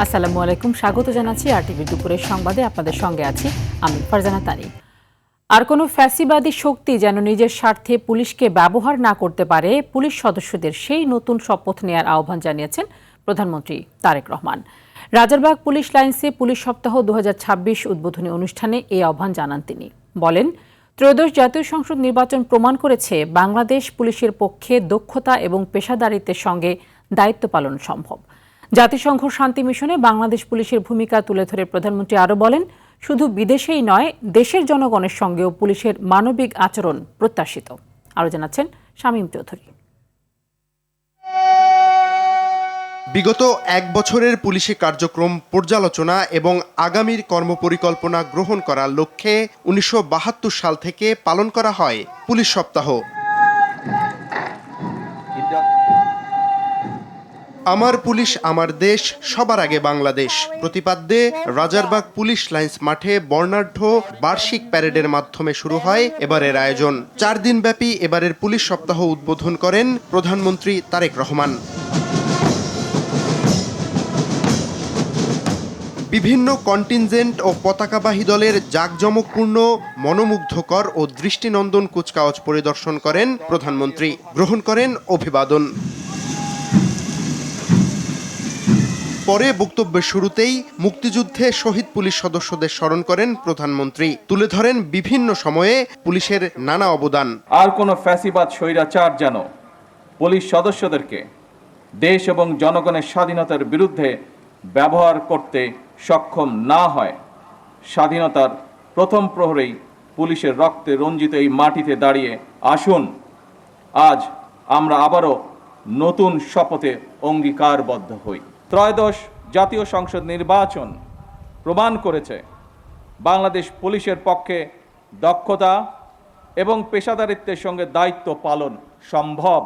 আসসালামু আলাইকুম, স্বাগত জানাচ্ছি আরটিভি দুপুরের সংবাদে। আপনাদের সঙ্গে আছি আমি ফারজানা তানি। আর কোনো ফ্যাসিবাদী শক্তি যেন নিজের স্বার্থে পুলিশকে ব্যবহার না করতে পারে, পুলিশ সদস্যদের সেই নতুন শপথ নেয়ার আহ্বান জানিয়েছেন প্রধানমন্ত্রী তারেক রহমান। রাজারবাগ পুলিশ লাইন্সে পুলিশ সপ্তাহ 2026 উদ্বোধনী অনুষ্ঠানে এই আহ্বান জানান তিনি। বলেন, ত্রয়োদশ জাতীয় সংসদ নির্বাচন প্রমাণ করেছে বাংলাদেশ পুলিশের পক্ষে দক্ষতা এবং পেশাদারিত্বের সঙ্গে দায়িত্ব পালন সম্ভব। জাতিসংঘ শান্তি মিশনে বাংলাদেশ পুলিশের ভূমিকা তুলে ধরে প্রধানমন্ত্রী আরও বলেন, শুধু বিদেশেই নয়, দেশের জনগণের সঙ্গেও পুলিশের মানবিক আচরণ প্রত্যাশিত। আরও জানাচ্ছেন শামীম চৌধুরী। বিগত এক বছরের পুলিশি কার্যক্রম পর্যালোচনা এবং আগামীর কর্মপরিকল্পনা গ্রহণ করার লক্ষ্যে 1972 সাল থেকে পালন করা হয় পুলিশ সপ্তাহ। আমার পুলিশ আমার দেশ, সবার আগে বাংলাদেশ প্রতিপাদ্যে রাজারবাগ পুলিশ লাইন্স মাঠে বর্ণাঢ্য বার্ষিক প্যারেডের মাধ্যমে শুরু হয় এবারের আয়োজন। 4 দিনব্যাপী এবারের পুলিশ সপ্তাহ উদ্বোধন করেন প্রধানমন্ত্রী তারেক রহমান। বিভিন্ন কন্টিনজেন্ট ও পতাকাবাহী দলের জাঁকজমকপূর্ণ, মনোমুগ্ধকর ও দৃষ্টিনন্দন কুচকাওয়াজ পরিদর্শন করেন প্রধানমন্ত্রী, গ্রহণ করেন অভিবাদন। পরে বক্তব্যের শুরুতেই মুক্তিযুদ্ধে শহীদ পুলিশ সদস্যদের স্মরণ করেন প্রধানমন্ত্রী, তুলে ধরেন বিভিন্ন সময়ে পুলিশের নানা অবদান। আর কোনো ফ্যাসিবাদ স্বৈরাচার যেন পুলিশ সদস্যদেরকে দেশ এবং জনগণের স্বাধীনতার বিরুদ্ধে ব্যবহার করতে সক্ষম না হয়। স্বাধীনতার প্রথম প্রহরেই পুলিশের রক্তে রঞ্জিত এই মাটিতে দাঁড়িয়ে আসুন আজ আমরা আবারও নতুন শপথে অঙ্গীকারবদ্ধ হই। ত্রয়োদশ জাতীয় সংসদ নির্বাচন প্রমাণ করেছে বাংলাদেশ পুলিশের পক্ষে দক্ষতা এবং পেশাদারিত্বের সঙ্গে দায়িত্ব পালন সম্ভব।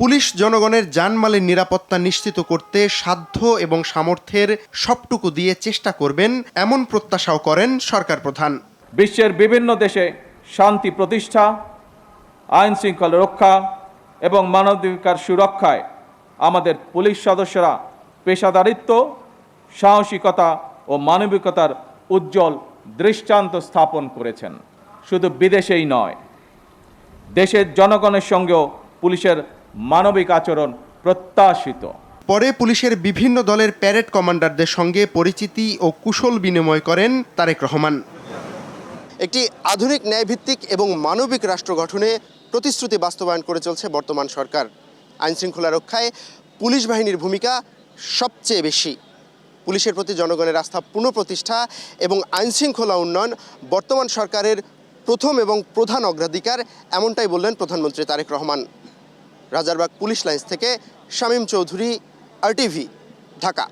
পুলিশ জনগণের জানমালের নিরাপত্তা নিশ্চিত করতে সাধ্য এবং সামর্থ্যের সবটুকু দিয়ে চেষ্টা করবেন, এমন প্রত্যাশাও করেন সরকার প্রধান। বিশ্বের বিভিন্ন দেশে শান্তি প্রতিষ্ঠা, আইন শৃঙ্খলা রক্ষা এবং মানবাধিকার সুরক্ষায় আমাদের পুলিশ সদস্যরা পেশাদারিত্ব, সাহসিকতা ও মানবিকতার উজ্জ্বল দৃষ্টান্ত স্থাপন করেছেন। শুধু বিদেশেই নয়, দেশের জনগণের সঙ্গেও পুলিশের মানবিক আচরণ প্রত্যাশিত। পরে পুলিশের বিভিন্ন দলের প্যারেড কমান্ডারদের সঙ্গে পরিচিতি ও কুশল বিনিময় করেন তারেক রহমান। একটি আধুনিক ন্যায়ভিত্তিক এবং মানবিক রাষ্ট্র গঠনে প্রতিশ্রুতি বাস্তবায়ন করে চলছে বর্তমান সরকার। আইনশৃঙ্খলা রক্ষায় পুলিশ বাহিনীর ভূমিকা সবচেয়ে বেশি। পুলিশের প্রতি জনগণের আস্থা পুনঃপ্রতিষ্ঠা এবং আইনশৃঙ্খলা উন্নয়ন বর্তমান সরকারের প্রথম এবং প্রধান অগ্রাধিকার, এমনটাই বললেন প্রধানমন্ত্রী তারেক রহমান। রাজারবাগ পুলিশ লাইন্স থেকে শামীম চৌধুরী, আরটিভি, ঢাকা।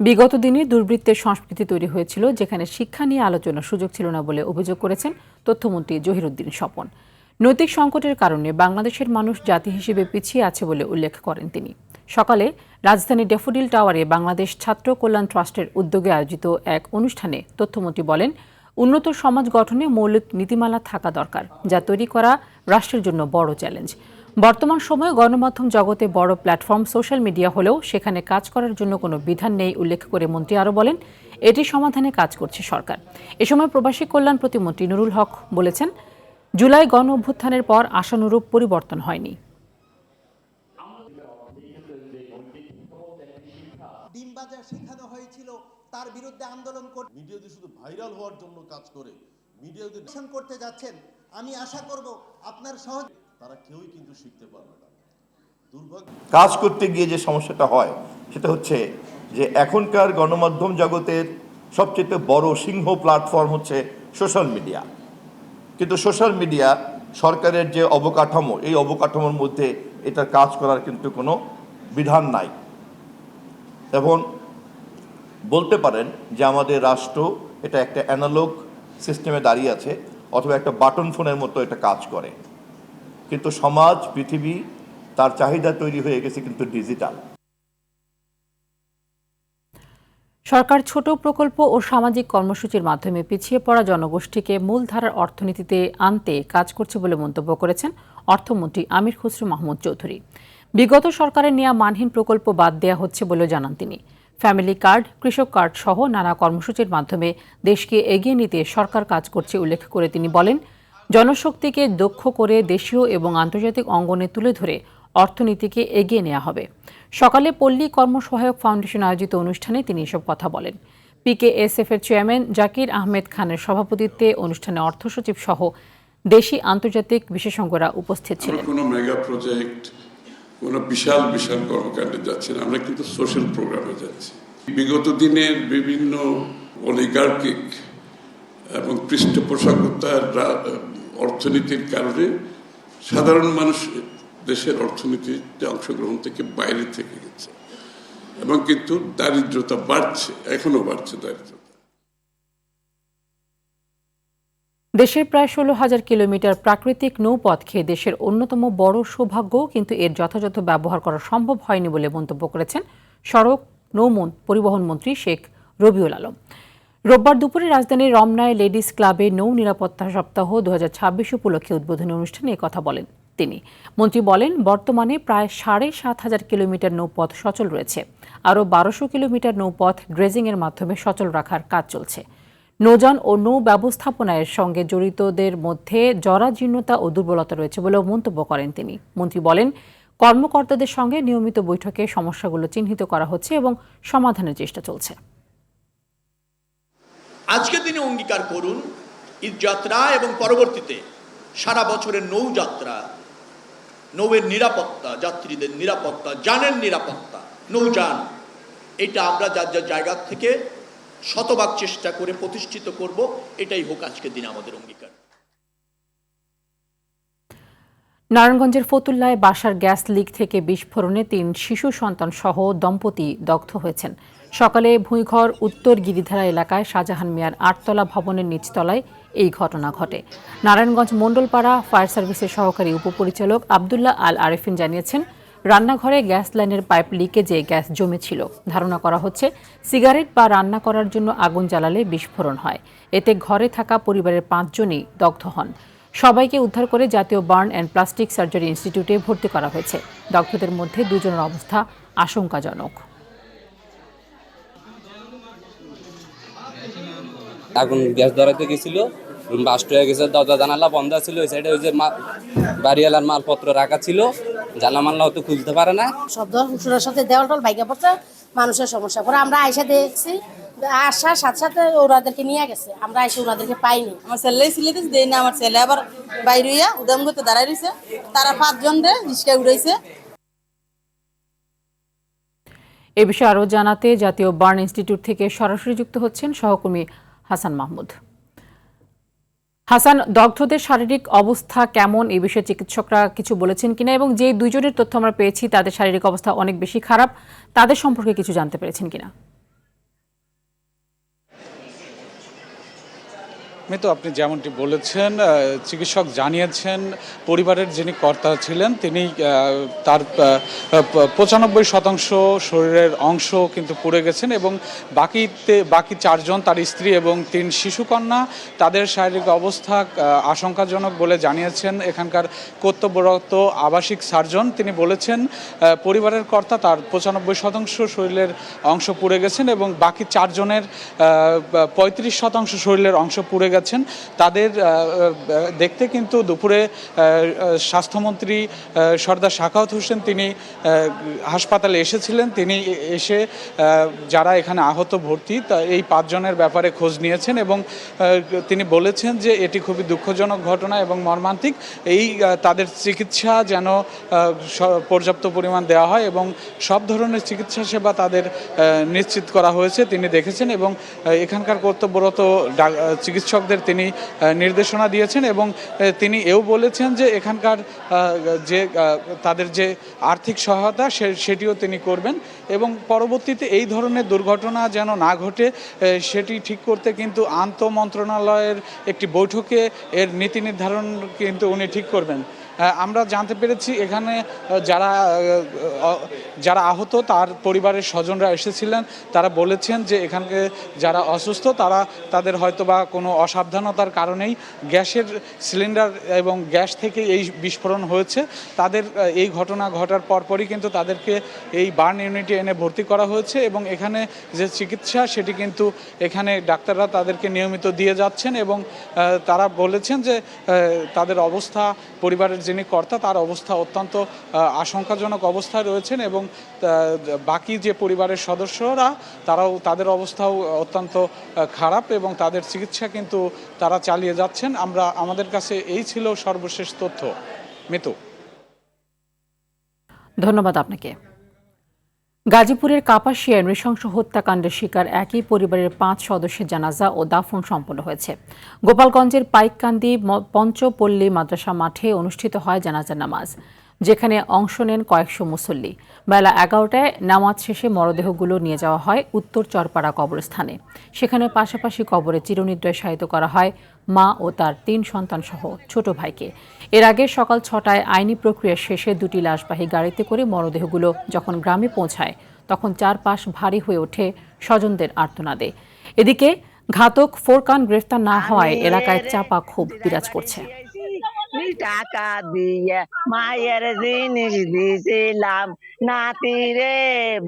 বিগত দিনে দুর্বৃত্তের সংস্কৃতি তৈরি হয়েছিল, যেখানে শিক্ষা নিয়ে আলোচনার সুযোগ ছিল না বলে অভিযোগ করেছেন তথ্যমন্ত্রী জহিরুদ্দিন স্বপন। নৈতিক সংকটের কারণে বাংলাদেশের মানুষ জাতি হিসেবে পিছিয়ে আছে বলে উল্লেখ করেন তিনি। সকালে রাজধানীর ড্যাফোডিল টাওয়ারে বাংলাদেশ ছাত্র কল্যাণ ট্রাস্টের উদ্যোগে আয়োজিত এক অনুষ্ঠানে তথ্যমন্ত্রী বলেন, উন্নত সমাজ গঠনে মৌলিক নীতিমালা থাকা দরকার, যা তৈরি করা রাষ্ট্রের জন্য বড় চ্যালেঞ্জ। বর্তমান সময়ে গণমাধ্যম জগতে বড় প্ল্যাটফর্ম সোশ্যাল মিডিয়া হলেও সেখানে কাজ করার জন্য কোনো বিধান নেই উল্লেখ করে মন্ত্রী আরও বলেন, এটি সমাধানে কাজ করছে সরকার। এ সময় প্রবাসী কল্যাণ প্রতিমন্ত্রী নুরুল হক বলেছেন, জুলাই গণ অভ্যুত্থানের পর আশানুরূপ পরিবর্তন হয়নি। ডিমবাজার শেখানো হয়েছিল, তার বিরুদ্ধে আন্দোলন করতে মিডিয়াতে শুধু ভাইরাল হওয়ার জন্য কাজ করে, মিডিয়াতে করতে যাচ্ছেন। আমি আশা করব আপনার সহজ, তারা কেউই কিন্তু শিখতে পারবে না। দুর্ভাগ্য, কাজ করতে গিয়ে যে সমস্যাটা হয় সেটা হচ্ছে যে এখনকার গণমাধ্যম জগতের সবচেয়ে বড় সিংহ প্ল্যাটফর্ম হচ্ছে সোশ্যাল মিডিয়া। কিন্তু সোশ্যাল মিডিয়া সরকারের যে অবকাঠামো, এই অবকাঠামোর মধ্যে এটার কাজ করার কিন্তু কোনো বিধান নাই। এবং বলতে পারেন যে আমাদের রাষ্ট্র এটা একটা অ্যানালগ সিস্টেমে দাঁড়িয়ে আছে, অথবা একটা বাটন ফোনের মতো এটা কাজ করে। কিন্তু সমাজ, পৃথিবী, তার চাহিদা তৈরি হয়ে গেছে কিন্তু ডিজিটাল। সরকার ছোট প্রকল্প ও সামাজিক কর্মসূচির মাধ্যমে পিছিয়ে পড়া জনগোষ্ঠীকে মূলধারার অর্থনীতিতে আনতে কাজ করছে বলে মন্তব্য করেছেন অর্থমন্ত্রী আমির খসরু মাহমুদ চৌধুরী। বিগত সরকারের নেওয়া মানহীন প্রকল্প বাদ দেওয়া হচ্ছে বলেও জানান তিনি। ফ্যামিলি কার্ড, কৃষক কার্ড সহ নানা কর্মসূচির মাধ্যমে দেশকে এগিয়ে নিতে সরকার কাজ করছে উল্লেখ করে তিনি বলেন, জনশক্তিকে দক্ষ করে দেশীয় এবং আন্তর্জাতিক অঙ্গনে তুলে ধরে অর্থনীতিকে এগিয়ে নেওয়া হবে। সকালে পল্লী কর্মসহায়ক ফাউন্ডেশন আয়োজিত অনুষ্ঠানে তিনি এসব কথা বলেন। PKSF এর চেয়ারম্যান জাকির আহমেদ খানের সভাপতিত্বে অনুষ্ঠানে অর্থসচিব সহ দেশি আন্তর্জাতিক বিশেষজ্ঞরা উপস্থিত ছিলেন। কোনো মেগা প্রজেক্ট, কোনো বিশাল বিশাল কর্মকাণ্ডে যাচ্ছে না, আমরা কিন্তু সোশ্যাল প্রোগ্রামে যাচ্ছি। বিগত দিনের বিভিন্ন অলিগার্কিক এবং পৃষ্ঠপোষকতার অর্থনীতির কারণে সাধারণ মানুষ দেশের অর্থনীতিতে অংশগ্রহণ থেকে বাইরে থেকে গেছে এবং কিন্তু দারিদ্রতা বাড়ছে, এখনো বাড়ছে দারিদ্রতা। দেশের প্রায় 16,000 কিলোমিটার প্রাকৃতিক নৌপথকে দেশের অন্যতম বড় সৌভাগ্য, কিন্তু এর যথাযথ ব্যবহার করা সম্ভব হয়নি বলে মন্তব্য করেছেন সড়ক নৌ পরিবহন মন্ত্রী শেখ রবিউল আলম। রোববার দুপুরে রাজধানীর রমনায় লেডিস ক্লাবে নৌ নিরাপত্তা সপ্তাহ 2026 উপলক্ষে উদ্বোধনী অনুষ্ঠানে কথা বলেন তিনি। মন্ত্রী বলেন, বর্তমানে প্রায় 7,500 কিলোমিটার নৌপথ সচল রয়েছে। আরও 1200 কিলোমিটার নৌপথ ড্রেজিংয়ের মাধ্যমে সচল রাখার কাজ চলছে। নৌযান ও নৌ ব্যবস্থাপনার সঙ্গে জড়িতদের মধ্যে জরাজীর্ণতা ও দুর্বলতা রয়েছে বলেও মন্তব্য করেন তিনি। মন্ত্রী বলেন, কর্মকর্তাদের সঙ্গে নিয়মিত বৈঠকে সমস্যাগুলো চিহ্নিত করা হচ্ছে এবং সমাধানের চেষ্টা চলছে। আজকে দিনে অঙ্গীকার করুন, ঈদযাত্রা এবং পরবর্তীতে সারা বছরের নৌযাত্রা, নৌয়ের নিরাপত্তা, যাত্রীদের নিরাপত্তা, যানের নিরাপত্তা, নৌযান, এটা আমরা যার যার জায়গা থেকে শতভাগ চেষ্টা করে প্রতিষ্ঠিত করব। এটাই হোক আজকের দিনে আমাদের অঙ্গীকার। নারায়ণগঞ্জের ফতুল্লায় বাসার গ্যাস লিক থেকে বিস্ফোরণে 3 শিশু সন্তান সহ দম্পতি দগ্ধ হয়েছেন। সকালে ভুঁইঘর উত্তর গিরিধারা এলাকায় শাহজাহান মিয়ার 8তলা ভবনের নিচতলায় এই ঘটনা ঘটে। নারায়ণগঞ্জ মণ্ডলপাড়া ফায়ার সার্ভিসের সহকারী উপপরিচালক আবদুল্লাহ আল আরেফিন জানিয়েছেন, রান্নাঘরে গ্যাস লাইনের পাইপ লিকেজে গ্যাস জমেছিল। ধারণা করা হচ্ছে সিগারেট বা রান্না করার জন্য আগুন জ্বালালে বিস্ফোরণ হয়। এতে ঘরে থাকা পরিবারের 5 জনই দগ্ধ হন। সবাইকে উদ্ধার করে জাতীয় বার্ন অ্যান্ড প্লাস্টিক সার্জারি ইনস্টিটিউটে ভর্তি করা হয়েছে। দগ্ধদের মধ্যে 2 জনের অবস্থা আশঙ্কাজনক। আগুন গ্যাস ধরাতে গেছিল, বাস্ট হয়ে গেছে, দরজা জানালা বন্ধ ছিল। ওই সাইডে ওই যে বাড়িওয়ালার মালপত্র রাখা ছিল, জানলা মাল্লা হয়তো খুলতে পারে না। শব্দ হুসুরের সাথে দেওয়াল টল ভাইগা পড়ছে, মানুষের সমস্যা। পরে আমরা আইসা দেখছি, আসার সাথে সাথে ওরাদেরকে নিয়ে গেছে। আমরা এসে ওরাদেরকে পাইনি। আমার ছেলে সিলেতে দেয় না, আমার ছেলে আবার বাইরে হইয়া উদাম করতে দাঁড়াই রয়েছে। তারা 5 জন রিস্কায় উড়াইছে। এ বিষয়ে আরও জানাতে জাতীয় বার্ন ইনস্টিটিউট থেকে সরাসরি যুক্ত হচ্ছেন সহকর্মী হাসান মাহমুদ। হাসান, দগ্ধদের শারীরিক অবস্থা কেমন, এই বিষয়ে চিকিৎসকরা কিছু বলেছেন কিনা, এবং যে 2 জনের তথ্য আমরা পেয়েছি তাদের শারীরিক অবস্থা অনেক বেশি খারাপ, তাদের সম্পর্কে কিছু জানতে পেরেছেন কিনা? তো আপনি যেমনটি বলেছেন, চিকিৎসক জানিয়েছেন পরিবারের যিনি কর্তা ছিলেন তিনি তার 95% শরীরের অংশ কিন্তু পুড়ে গেছেন এবং বাকি 4 জন, তার স্ত্রী এবং 3 শিশুকন্যা, তাদের শারীরিক অবস্থা আশঙ্কাজনক বলে জানিয়েছেন এখানকার কর্তব্যরত আবাসিক সার্জন। তিনি বলেছেন পরিবারের কর্তা তার 95% শরীরের অংশ পুড়ে গেছেন এবং বাকি 4 জনের 35% শরীরের অংশ পুড়ে গেছেন। তাদের দেখতে কিন্তু দুপুরে স্বাস্থ্যমন্ত্রী সর্দার সাখাওয়াত হোসেন তিনি হাসপাতালে এসেছিলেন। তিনি এসে যারা এখানে আহত ভর্তি এই 5 জনের ব্যাপারে খোঁজ নিয়েছেন এবং তিনি বলেছেন যে এটি খুবই দুঃখজনক ঘটনা এবং মর্মান্তিক। তাদের চিকিৎসা যেন পর্যাপ্ত পরিমাণ দেওয়া হয় এবং সব ধরনের চিকিৎসা সেবা তাদের নিশ্চিত করা হয়েছে তিনি দেখেছেন এবং এখানকার কর্তব্যরত চিকিৎসকদের তিনি নির্দেশনা দিয়েছেন এবং তিনি এও বলেছেন যে এখানকার যে তাদের যে আর্থিক সহায়তা সেটিও তিনি করবেন এবং পরবর্তীতে এই ধরনের দুর্ঘটনা যেন না ঘটে সেটি ঠিক করতে কিন্তু আন্তঃমন্ত্রণালয়ের একটি বৈঠকে এর নীতি নির্ধারণ কিন্তু উনি ঠিক করবেন। আমরা জানতে পেরেছি এখানে যারা আহত তার পরিবারের স্বজনরা এসেছিলেন, তারা বলেছেন যে এখানকে যারা অসুস্থ তাদের হয়তো বা কোনো অসাবধানতার কারণেই গ্যাসের সিলিন্ডার এবং গ্যাস থেকে এই বিস্ফোরণ হয়েছে। তাদের এই ঘটনা ঘটার পরপরই কিন্তু তাদেরকে এই বার্ন ইউনিটে এনে ভর্তি করা হয়েছে এবং এখানে যে চিকিৎসা সেটি কিন্তু এখানে ডাক্তাররা তাদেরকে নিয়মিত দিয়ে যাচ্ছেন এবং তারা বলেছেন যে তাদের অবস্থা, পরিবারের যিনি কর্তা তার অবস্থা অত্যন্ত আশঙ্কাজনক অবস্থায় রয়েছেন এবং বাকি যে পরিবারের সদস্যরা তাদের অবস্থাও অত্যন্ত খারাপ এবং তাদের চিকিৎসা কিন্তু তারা চালিয়ে যাচ্ছেন। আমাদের কাছে এই ছিল সর্বশেষ তথ্য। মিতু, ধন্যবাদ আপনাকে। গাজীপুরের কাপাসিয়ায় নৃশংস হত্যাকাণ্ডের শিকার একই পরিবারের 5 সদস্যের জানাজা ও দাফন সম্পন্ন হয়েছে। গোপালগঞ্জের পাইককান্দি পঞ্চপল্লী মাদ্রাসা মাঠে অনুষ্ঠিত হয় জানাজা নামাজ, যেখানে অংশ নেন কয়েকশো মুসল্লি। বেলা 11টায় নামাজ শেষে মরদেহগুলো নিয়ে যাওয়া হয় উত্তর চরপাড়া কবরস্থানে। সেখানে পাশাপাশি কবরে চিরনিদ্রায় শায়িত করা হয় মা ও তার 3 সন্তান সহ ছোট ভাইকে। এর আগে সকাল 6টায় আইনি প্রক্রিয়া শেষে 2টি লাশবাহী গাড়িতে করে মরদেহগুলো যখন গ্রামে পৌঁছায় তখন চারপাশ ভারী হয়ে ওঠে স্বজনদের আর্তনাদে। এদিকে ঘাতক ফোরকান গ্রেফতার না হওয়ায় এলাকায় চাপা ক্ষোভ বিরাজ করছে। টাকা দিয়ে মায়ের জিনিস দিছিলাম, নাতিরে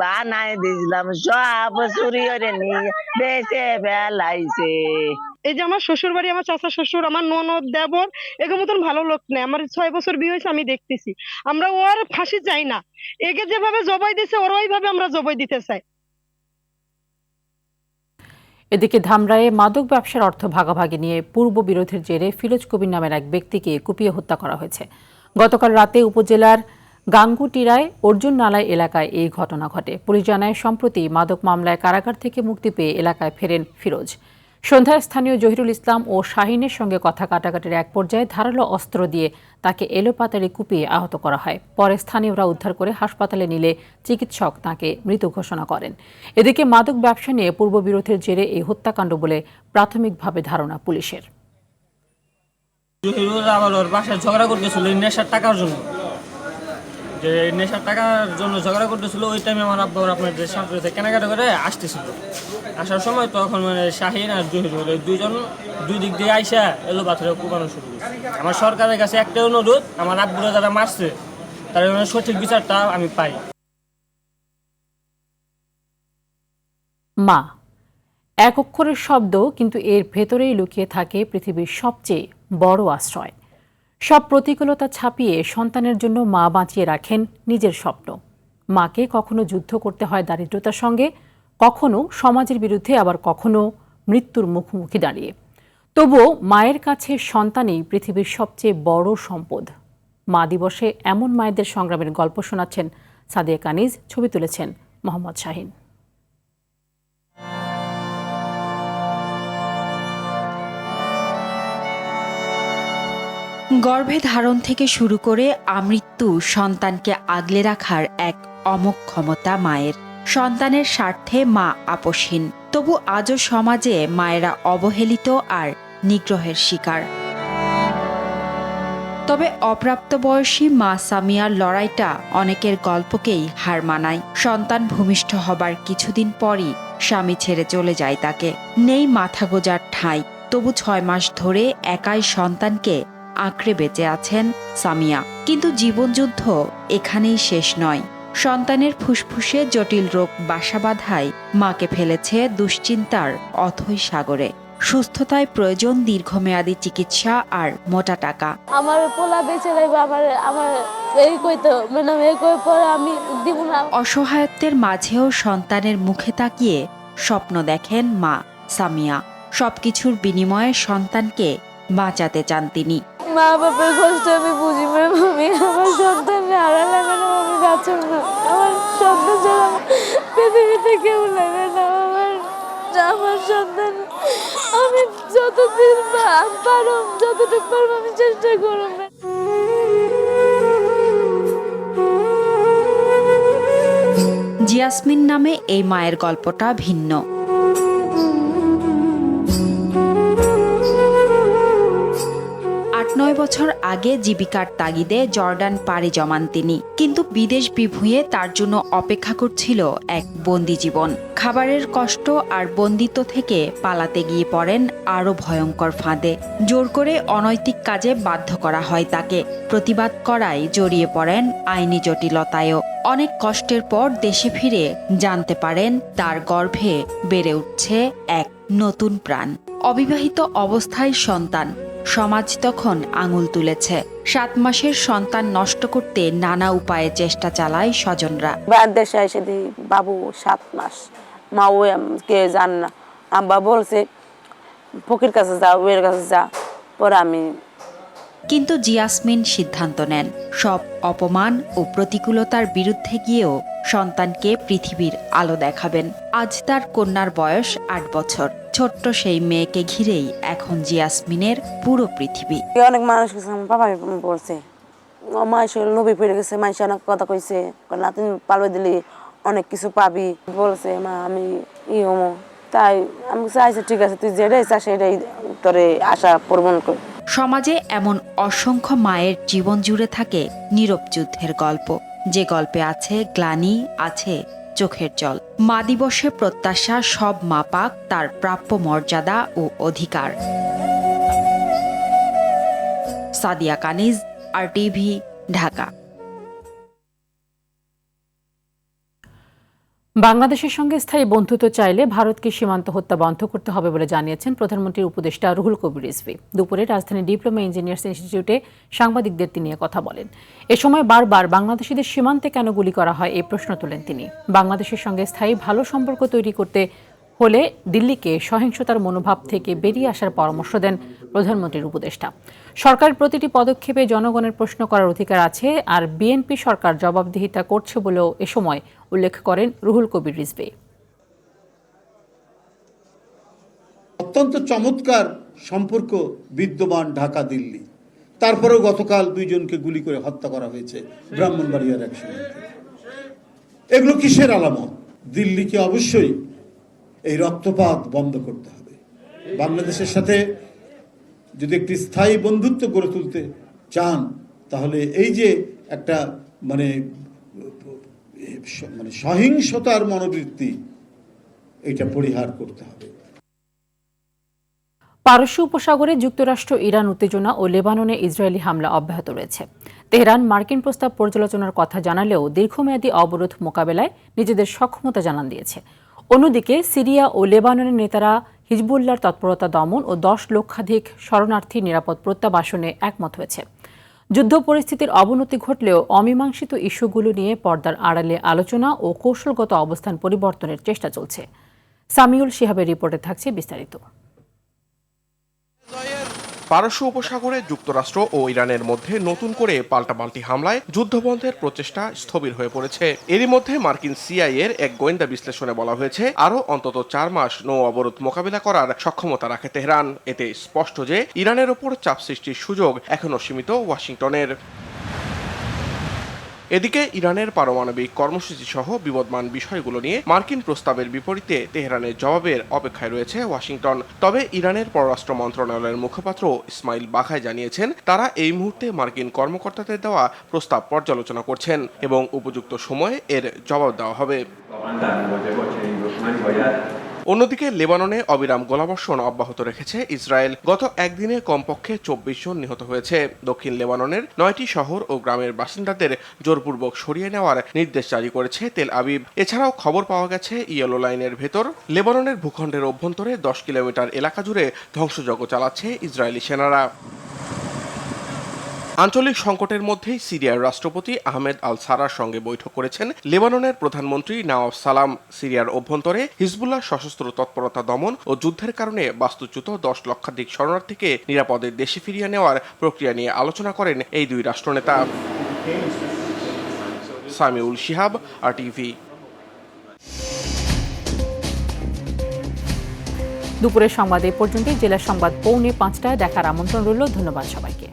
বানাই দিছিলাম, সব চুরি করে নিয়ে বেঁচে ফেলাইছে। এই যে আমার শ্বশুর বাড়ি, আমার চাচা শ্বশুর, আমার ননদ দেবর, এগো মতন ভালো লোক নেই। আমার 6 বছর বিয়ে হয়েছে, আমি দেখতেছি। আমরা ওর ফাঁসি চাই না, একে যেভাবে জবাই দিছে ওর ওইভাবে আমরা জবাই দিতে চাই। এদিকে ধামরায়ে মাদক ব্যবসার অর্থ ভাগাভাগি নিয়ে পূর্ব বিরোধের জেরে ফিরোজ কবির নামের এক ব্যক্তিকে কুপিয়ে হত্যা করা হয়েছে। গতকাল রাতে উপজেলার গাঙ্গুটিরায় অর্জুন নালাই এলাকায় এই ঘটনা ঘটে। পুলিশ জানায় সম্প্রতি মাদক মামলায় কারাগার থেকে মুক্তি পেয়ে এলাকায় ফেরেন ফিরোজ। সন্ধ্যায় স্থানীয় জহিরুল ইসলাম ও শাহিনের সঙ্গে কথা কাটাকাটির এক পর্যায়ে ধারালো অস্ত্র দিয়ে তাকে এলোপাতাড়ি কুপিয়ে আহত করা হয়। পরে স্থানীয়রা উদ্ধার করে হাসপাতালে নিলে চিকিৎসক তাকে মৃত ঘোষণা করেন। এদিকে মাদক ব্যবসা নিয়ে পূর্ব বিরোধের জেরে এই হত্যাকাণ্ড বলে প্রাথমিকভাবে ধারণা পুলিশের। জহিরুল আবার ওর বাসায় ঝগড়া করতেছিল নেশার টাকার জন্য, যে নেশার টাকার জন্য ঝগড়া করতেছিল। ওই টাইমে আমার আব্বা আপনার যে সাঁতরে কেনাকাটা করে আসতেছিল। আসার সময় তখন মানে শাহিন আর জহিরুল দুইজন দুই দিক দিয়ে আইসা এলো পাথরে কুপানো শুরু করছে। আমার সরকারের কাছে একটা অনুরোধ, আমার আব্বুরা যারা মারছে তার সঠিক বিচারটা আমি পাই। মা এক অক্ষরের শব্দ, কিন্তু এর ভেতরেই লুকিয়ে থাকে পৃথিবীর সবচেয়ে বড় আশ্রয়। সব প্রতিকূলতা ছাপিয়ে সন্তানের জন্য মা বাঁচিয়ে রাখেন নিজের স্বপ্ন। মাকে কখনো যুদ্ধ করতে হয় দারিদ্রতার সঙ্গে, কখনো সমাজের বিরুদ্ধে, আবার কখনো মৃত্যুর মুখোমুখি দাঁড়িয়ে। তবুও মায়ের কাছে সন্তানই পৃথিবীর সবচেয়ে বড় সম্পদ। মা দিবসে এমন মায়েদের সংগ্রামের গল্প শোনাচ্ছেন সাদিয়া কানিজ, ছবি তুলেছেন মোহাম্মদ শাহিন। গর্ভে ধারণ থেকে শুরু করে আমৃত্যু সন্তানকে আগলে রাখার এক অমোঘ ক্ষমতা মায়ের। সন্তানের স্বার্থে মা আপোষহীন, তবু আজও সমাজে মায়েরা অবহেলিত আর নিগ্রহের শিকার। তবে অপ্রাপ্তবয়সী মা সামিয়ার লড়াইটা অনেকের গল্পকেই হার মানায়। সন্তান ভূমিষ্ঠ হবার কিছুদিন পরই স্বামী ছেড়ে চলে যায় তাকে। নেই মাথা গোজার ঠাঁই, তবু 6 মাস ধরে একাই সন্তানকে আঁকড়ে বেঁচে আছেন সামিয়া। কিন্তু জীবনযুদ্ধ এখানেই শেষ নয়। সন্তানের ফুসফুসে জটিল রোগ বাসা বাঁধায় মাকে ফেলেছে দুশ্চিন্তার অথৈ সাগরে। সুস্থতায় প্রয়োজন দীর্ঘমেয়াদী চিকিৎসা আর মোটা টাকা। আমার পোলা বেঁচে যাইবে, আমার এই কইতো ম্যাডাম এই কই পরে আমি দিব না। অসহায়ত্বের মাঝেও সন্তানের মুখে তাকিয়ে স্বপ্ন দেখেন মা সামিয়া। সবকিছুর বিনিময়ে সন্তানকে বাঁচাতে চান তিনি। মা বাবার কষ্ট আমি বুঝি ম্যাম, আমি আমার সন্তানকে হারালে ম্যাডাম আমি বাঁচব না। আমার সন্তান ছাড়া পৃথিবীতে কেউ লাগে না। আমার সন্তান আমি যতদিন পারো যতটুকু পারবো আমি চেষ্টা করব। জিয়াসমিন নামে এই মায়ের গল্পটা ভিন্ন। 8-9 6 বছর আগে জীবিকার তাগিদে জর্ডান পাড়ি জমান তিনি, কিন্তু বিদেশ বিভুঁইয়ে তার জন্য অপেক্ষা করছিল এক বন্দি জীবন। খাবারের কষ্ট আর বন্দিত্ব থেকে পালাতে গিয়ে পড়েন আরও ভয়ঙ্কর ফাঁদে। জোর করে অনৈতিক কাজে বাধ্য করা হয় তাকে। প্রতিবাদ করায় জড়িয়ে পড়েন আইনি জটিলতায়ও। অনেক কষ্টের পর দেশে ফিরে জানতে পারেন তার গর্ভে বেড়ে উঠছে এক নতুন প্রাণ। অবিবাহিত অবস্থায় সন্তান, সমাজ তখন আঙুল তুলেছে। 7 মাসের সন্তান নষ্ট করতে নানা উপায়ে চেষ্টা চালায় স্বজনরা। দেশে এসে দিই বাবু 7 মাস, মা ও কে জান না, আব্বা বলছে ফকির কাছে যা, ওয়ের কাছে যা, পরে আমি। কিন্তু জিয়াসমিন সিদ্ধান্ত নেন সব অপমান ও প্রতিকূলতার বিরুদ্ধে গিয়েও সন্তানকে পৃথিবীর আলো দেখাবেন। আজ তার কন্যার বয়স 8 বছর। ছোট্ট সেই মেয়েকে ঘিরেই এখন জিয়াসমিনের পুরো পৃথিবী। অনেক মানুষ বাবা বলছে মাইশ নবী ফিরে গেছে, মাইশ অনেক কথা কইছে, না তুমি পালবে দিলি অনেক কিছু পাবি বলছে। মা আমি হমো, তাই আমি চাইছি ঠিক আছে তুই যেটাই চাস সেটাই তোরে আশা পূরণ কর। সমাজে এমন অসংখ্য মায়ের জীবন জুড়ে থাকে নীরব যুদ্ধের গল্প, যে গল্পে আছে গ্লানি, আছে চোখের জল। মা দিবসে প্রত্যাশা সব মা পাক তার প্রাপ্য মর্যাদা ও অধিকার। সাদিয়া কানিজ, RTV, ঢাকা। বাংলাদেশের সঙ্গে স্থায়ী বন্ধুত্ব চাইলে ভারতকে সীমান্ত হত্যা বন্ধ করতে হবে বলে জানিয়েছেন প্রধানমন্ত্রীর উপদেষ্টা রুহুল কবির রিজভী। দুপুরে রাজধানী ডিপ্লোমা ইঞ্জিনিয়ার্স ইনস্টিটিউটে সাংবাদিকদের তিনি কথা বলেন। এ সময় বারবার বাংলাদেশিদের সীমান্তে কেন গুলি করা হয় এই প্রশ্ন তোলেন তিনি। বাংলাদেশের সঙ্গে স্থায়ী ভালো সম্পর্ক তৈরি করতে হলে দিল্লিকে সহিংসতার মনোভাব থেকে বেরিয়ে আসার পরামর্শ দেন প্রধানমন্ত্রীর উপদেষ্টা। সরকারের প্রতিটি পদক্ষেপে জনগণের প্রশ্ন করার অধিকার আছে, আর বিএনপি সরকার জবাবদিহিতা করছে বলেও এ সময় উল্লেখ করেন রুহুল কবির রিজভী। অত্যন্ত চমৎকার সম্পর্ক বিদ্যমান ঢাকা দিল্লি, তারপরেও গতকাল 2 জনকে গুলি করে হত্যা করা হয়েছে ব্রাহ্মণবাড়িয়ার এক সীমান্তে। এগুলো কিসের আলামত? দিল্লিকে অবশ্যই এই রক্তপাত বন্ধ করতে হবে। বাংলাদেশের সাথে যদি একটি স্থায়ী বন্ধুত্ব গড়ে তুলতে চান, তাহলে এই যে একটা মানে সহিংসতার মনোবৃত্তি, এটা পরিহার করতে হবে। পারস্য উপসাগরে যুক্তরাষ্ট্র ইরান উত্তেজনা ও লেবাননে ইসরায়েলি হামলা অব্যাহত রয়েছে। তেহরান মার্কিন প্রস্তাব পর্যালোচনার কথা জানালেও দীর্ঘমেয়াদী অবরোধ মোকাবেলায় নিজেদের সক্ষমতা জানান দিয়েছে। অন্যদিকে সিরিয়া ও লেবাননের নেতারা হিজবুল্লাহর তৎপরতা দমন ও 10 লক্ষাধিক শরণার্থীর নিরাপদ প্রত্যাবাসনে একমত হয়েছে। যুদ্ধ পরিস্থিতির অবনতি ঘটলেও অমীমাংসিত ইস্যুগুলো নিয়ে পর্দার আড়ালে আলোচনা ও কৌশলগত অবস্থান পরিবর্তনের চেষ্টা চলছে। সামিউল শিহাবের রিপোর্টে থাকছে বিস্তারিত। পারস্য উপসাগরে যুক্তরাষ্ট্র ও ইরানের মধ্যে নতুন করে পাল্টাপাল্টি হামলায় যুদ্ধবন্ধের প্রচেষ্টা স্থবির হয়ে পড়েছে। এরই মধ্যে মার্কিন CIA-এর এক গোয়েন্দা বিশ্লেষণে বলা হয়েছে আরও অন্তত 4 মাস নৌ অবরোধ মোকাবিলা করার সক্ষমতা রাখে তেহরান। এতে স্পষ্ট যে ইরানের ওপর চাপ সৃষ্টির সুযোগ এখনও সীমিত ওয়াশিংটনের। এদিকে ইরানের পারমাণবিক কর্মসূচি সহ বিবদমান বিষয়গুলো নিয়ে মার্কিন প্রস্তাবের বিপরীতে তেহরানের জবাবের অপেক্ষায় রয়েছে ওয়াশিংটন। তবে ইরানের পররাষ্ট্র মন্ত্রণালয়ের মুখপাত্র ইসমাইল বাঘাই জানিয়েছেন তারা এই মুহূর্তে মার্কিন কর্মকর্তাদের দেওয়া প্রস্তাব পর্যালোচনা করছেন এবং উপযুক্ত সময়ে এর জবাব দেওয়া হবে। অন্যদিকে লেবাননে অবিরাম গোলাবর্ষণ অব্যাহত রেখেছে ইসরায়েল। গত একদিনে কমপক্ষে 24 জন নিহত হয়েছে। দক্ষিণ লেবাননের 9টি শহর ও গ্রামের বাসিন্দাদের জোরপূর্বক সরিয়ে নেওয়ার নির্দেশ জারি করেছে তেল আবিব। এছাড়াও খবর পাওয়া গেছে ইয়েলো লাইনের ভেতর লেবাননের ভূখণ্ডের অভ্যন্তরে 10 কিলোমিটার এলাকা জুড়ে ধ্বংসযজ্ঞ চালাচ্ছে ইসরায়েলি সেনারা। আঞ্চলিক সংকটের মধ্যেই সিরিয়ার রাষ্ট্রপতি আহমেদ আল সারার সঙ্গে বৈঠক করেছেন লেবাননের প্রধানমন্ত্রী নওয়াব সালাম। সিরিয়ার অভ্যন্তরে হিজবুল্লাহ সশস্ত্র তৎপরতা দমন ও যুদ্ধের কারণে বাস্তুচ্যুত 10 লক্ষাধিক শরণার্থীকে নিরাপদে দেশে ফিরিয়ে নেওয়ার প্রক্রিয়া নিয়ে আলোচনা করেন এই 2 রাষ্ট্রনেতা। সামিউল শিহাব, RTV। দুপুরের সংবাদ এ পর্যন্তই। জেলার সংবাদ 4:45টায় দেখার আমন্ত্রণ রইল। ধন্যবাদ সবাইকে।